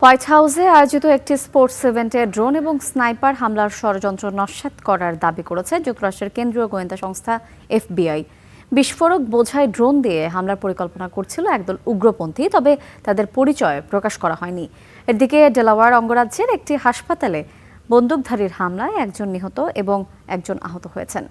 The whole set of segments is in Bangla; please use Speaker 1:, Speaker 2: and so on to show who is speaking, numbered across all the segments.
Speaker 1: হোয়াইট হাউসে আয়োজিত একটি স্পোর্টস ইভেন্টে ড্রোন এবং স্নাইপার হামলার ষড়যন্ত্র নস্যাৎ করার দাবি করেছে যুক্তরাষ্ট্রের কেন্দ্রীয় গোয়েন্দা সংস্থা এফবিআই। বিস্ফোরক বোঝাই ড্রোন দিয়ে হামলার পরিকল্পনা করছিল একদল উগ্রপন্থী, তবে তাদের পরিচয় প্রকাশ করা হয়নি। এদিকে ডেলাওয়্যার অঙ্গরাজ্যের একটি হাসপাতালে বন্দুকধারীর হামলায় একজন নিহত এবং একজন আহত হয়েছেন।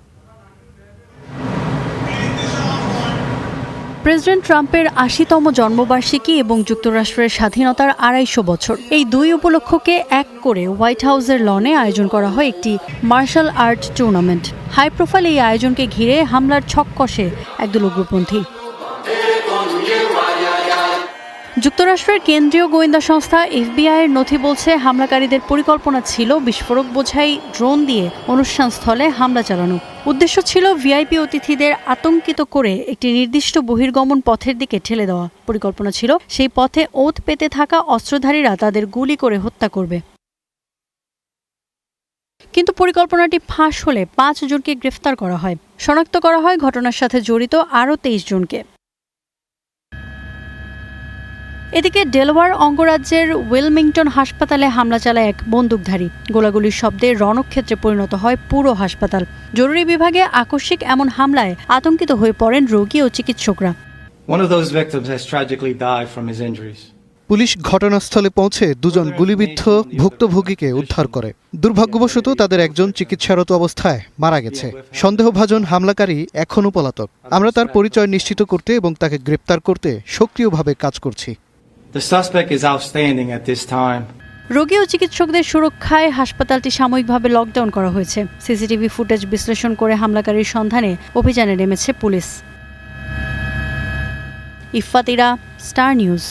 Speaker 2: প্রেসিডেন্ট ট্রাম্পের ৮০তম জন্মবার্ষিকী এবং যুক্তরাষ্ট্রের স্বাধীনতার ২৫০ বছর, এই দুই উপলক্ষকে এক করে হোয়াইট হাউসের লনে আয়োজন করা হয় একটি martial art tournament. High profile এই আয়োজনকে ঘিরে হামলার ছক কষে একদল উগ্রপন্থী। যুক্তরাষ্ট্রের কেন্দ্রীয় গোয়েন্দা সংস্থা এফবিআইয়ের নথি বলছে, হামলাকারীদের পরিকল্পনা ছিল বিস্ফোরক বোঝাই ড্রোন দিয়ে অনুষ্ঠানস্থলে হামলা চালানো। উদ্দেশ্য ছিল ভিআইপি অতিথিদের আতঙ্কিত করে একটি নির্দিষ্ট বহির্গমন পথের দিকে ঠেলে দেওয়া। পরিকল্পনা ছিল সেই পথে ওঁত পেতে থাকা অস্ত্রধারীরা তাদের গুলি করে হত্যা করবে। কিন্তু পরিকল্পনাটি ফাঁস হলে ৫ জনকে গ্রেফতার করা হয়। শনাক্ত করা হয় ঘটনার সাথে জড়িত আরও ২৩ জনকে। এদিকে ডেলাওয়্যার অঙ্গরাজ্যের উইলমিংটন হাসপাতালে হামলা চালায় এক বন্দুকধারী। গোলাগুলির শব্দে রণক্ষেত্রে পরিণত হয় পুরো হাসপাতাল। জরুরি বিভাগে আকস্মিক এমন হামলায় আতঙ্কিত হয়ে পড়েন রোগী ও চিকিৎসকরা।
Speaker 3: পুলিশ ঘটনাস্থলে পৌঁছে দুজন গুলিবিদ্ধ ভুক্তভোগীকে উদ্ধার করে। দুর্ভাগ্যবশত তাদের একজন চিকিৎসারত অবস্থায় মারা গেছে। সন্দেহভাজন হামলাকারী এখনও পলাতক। আমরা তার পরিচয় নিশ্চিত করতে এবং তাকে গ্রেপ্তার করতে সক্রিয়ভাবে কাজ করছি।
Speaker 2: রোগী ও চিকিৎসকদের সুরক্ষায় হাসপাতালটি সাময়িকভাবে লকডাউন করা হয়েছে। সিসিটিভি ফুটেজ বিশ্লেষণ করে হামলাকারীর সন্ধানে অভিযানে নেমেছে police. Iffat Ira, star news.